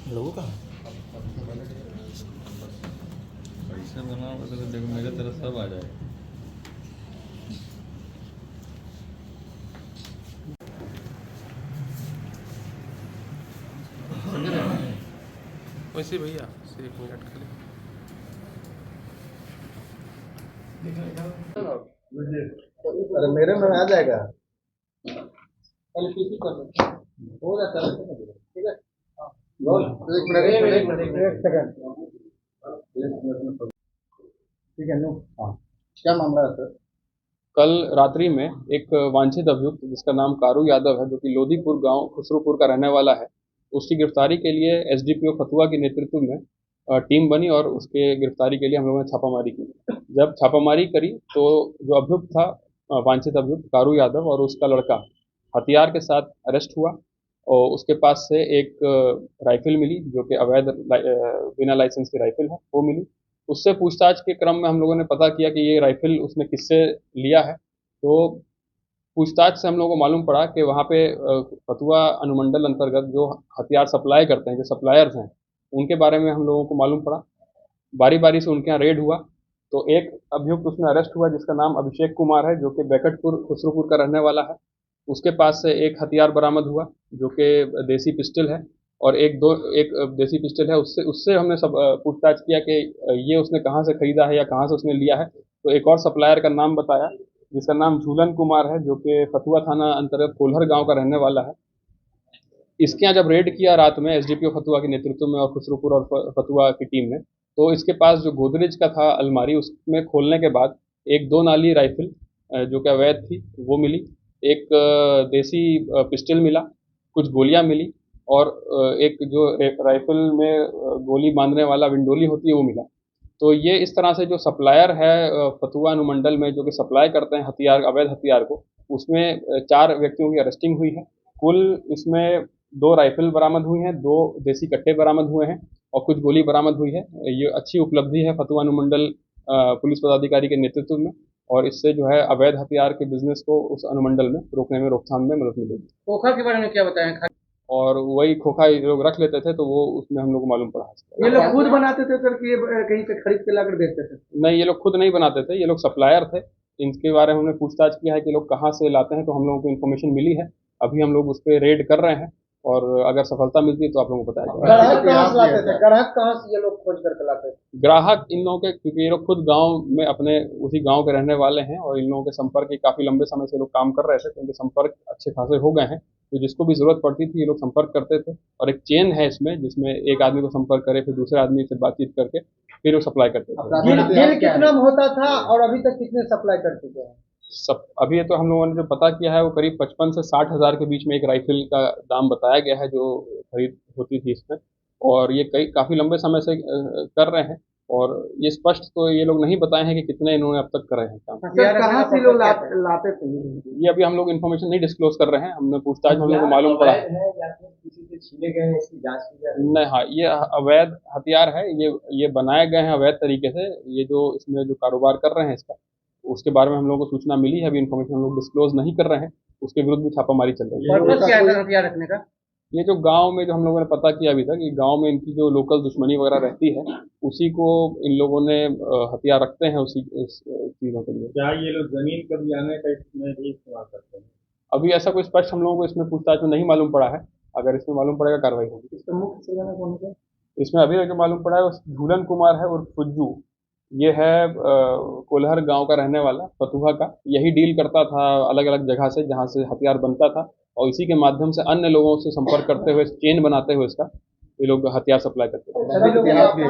लोगों का ऐसे बनाओ तो देखो मेरे तरफ सब आ जाए। वैसे भैया से 1 मिनट खाली अरे मेरे में आ जाएगा। पहले पीसी कर लो, हो जाता है ठीक है। एक सेकंड ठीक है। नो हाँ, क्या मामला है सर? कल रात्रि में एक वांछित अभियुक्त जिसका नाम कारू यादव है, जो कि लोधीपुर गांव खुसरूपुर का रहने वाला है, उसकी गिरफ्तारी के लिए एसडीपीओ फतुहा के नेतृत्व में टीम बनी और उसके गिरफ्तारी के लिए हम लोगों ने छापामारी की। जब छापामारी करी तो जो अभियुक्त था, वांछित अभियुक्त कारू यादव और उसका लड़का हथियार के साथ अरेस्ट हुआ और उसके पास से एक राइफल मिली जो कि अवैध बिना लाइसेंस की राइफल है, वो मिली। उससे पूछताछ के क्रम में हम लोगों ने पता किया कि ये राइफल उसने किससे लिया है। तो पूछताछ से हम लोगों को मालूम पड़ा कि वहाँ पे फतुहा अनुमंडल अंतर्गत जो हथियार सप्लाई करते हैं, जो सप्लायर्स हैं, उनके बारे में हम लोगों को मालूम पड़ा। बारी बारी से उनके यहाँ रेड हुआ तो एक अभियुक्त उसमें अरेस्ट हुआ जिसका नाम अभिषेक कुमार है, जो कि बैकटपुर खुसरूपुर का रहने वाला है। उसके पास से एक हथियार बरामद हुआ जो कि देसी पिस्टल है और एक देसी पिस्टल है। उससे उससे हमने सब पूछताछ किया कि ये उसने कहाँ से खरीदा है या कहाँ से उसने लिया है। तो एक और सप्लायर का नाम बताया जिसका नाम झूलन कुमार है, जो कि फतुहा थाना अंतर्गत कोल्हर गांव का रहने वाला है। इसके यहाँ जब रेड किया रात में एसडीपीओ फतुहा के नेतृत्व में और खुसरूपुर और फतुहा की टीम ने, तो इसके पास जो गोदरेज का था अलमारी, उसमें खोलने के बाद एक 2 नाली राइफल जो कि अवैध थी वो मिली, एक देसी पिस्टल मिला, कुछ गोलियां मिली और एक जो राइफल में गोली बांधने वाला विंडोली होती है वो मिला। तो ये इस तरह से जो सप्लायर है फतुहा अनुमंडल में जो कि सप्लाई करते हैं हथियार, अवैध हथियार को, उसमें 4 व्यक्तियों की अरेस्टिंग हुई है। कुल इसमें 2 राइफल बरामद हुई हैं, 2 देसी कट्टे बरामद हुए हैं और कुछ गोली बरामद हुई है। ये अच्छी उपलब्धि है फतुहा अनुमंडल पुलिस पदाधिकारी के नेतृत्व में और इससे जो है अवैध हथियार के बिजनेस को उस अनुमंडल में रोकने में, रोकथाम में मदद मिलेगी। खोखा के बारे में क्या बताएं? और वही खोखा ये लोग रख लेते थे तो वो उसमें हम लोग को मालूम पड़ा। ये लोग खुद बनाते थे सर कि ये कहीं से खरीद के लाकर बेचते थे? नहीं, ये लोग खुद नहीं बनाते थे, ये लोग सप्लायर थे। इनके बारे में हमने पूछताछ किया है कि लोग कहाँ से लाते हैं, तो हम लोगों को इन्फॉर्मेशन मिली है। अभी हम लोग उस पर रेड कर रहे हैं और अगर सफलता मिलती है तो आप लोगों को बताया जाएगा। ग्राहक कहाँ से लाते थे? ग्राहक कहाँ से ये लोग खोज करके लाते थे? ग्राहक इन लोगों के, क्योंकि ये लोग खुद गांव में अपने उसी गांव के रहने वाले हैं और इन लोगों के संपर्क काफी लंबे समय से लोग काम कर रहे थे, तो इनके संपर्क अच्छे खासे हो गए हैं। तो जिसको भी जरूरत पड़ती थी ये लोग संपर्क करते थे और एक चेन है इसमें जिसमें एक आदमी को संपर्क करे, फिर दूसरे आदमी से बातचीत करके फिर वो सप्लाई करते थे। बिल कितना होता था और अभी तक कितने सप्लाई कर चुके हैं? अभी तो हम लोगों ने जो पता किया है वो करीब 55 से 60 हज़ार के बीच में एक राइफल का दाम बताया गया है जो खरीद होती थी इसमें, और ये काफ़ी लंबे समय से कर रहे हैं। और ये स्पष्ट तो ये लोग नहीं बताए हैं कि कितने इन्होंने अब तक करे हैं काम। कहाँ से लोग लाते थे? ये अभी हम लोग इन्फॉर्मेशन नहीं डिस्क्लोज कर रहे हैं, हमने पूछताछ में हम लोग को मालूम पड़ा है। नहीं, हाँ, ये अवैध हथियार है, ये बनाए गए हैं अवैध तरीके से। ये जो इसमें जो कारोबार कर रहे हैं इसका, उसके बारे में हम लोगों को सूचना मिली है। अभी इन्फॉर्मेशन हम लोग डिस्क्लोज नहीं कर रहे हैं, उसके विरुद्ध भी छापामारी चल रही है। पर्पस क्या है हथियार रखने का? ये जो गांव में जो हम लोगों ने पता किया अभी तक, ये गांव में इनकी जो लोकल दुश्मनी वगैरह रहती है उसी को इन लोगों ने हथियार रखते हैं उसी चीज़ों के लिए। क्या ये लोग जमीन पर भी आने का इसमें भी इस्तेमाल करते हैं? अभी ऐसा कोई स्पष्ट हम लोगों को इसमें पूछताछ में नहीं मालूम पड़ा है, अगर इसमें मालूम पड़ेगा कार्रवाई होगी। इसका मुख्य सेवन कौन है? इसमें अभी जो मालूम पड़ा है वो झूलन कुमार है और फुज्जू, ये है कोल्हर गांव का रहने वाला फतुहा का। यही डील करता था अलग अलग जगह से जहां से हथियार बनता था और इसी के माध्यम से अन्य लोगों से संपर्क करते हुए, चेन बनाते हुए इसका ये लोग हथियार सप्लाई करते थे।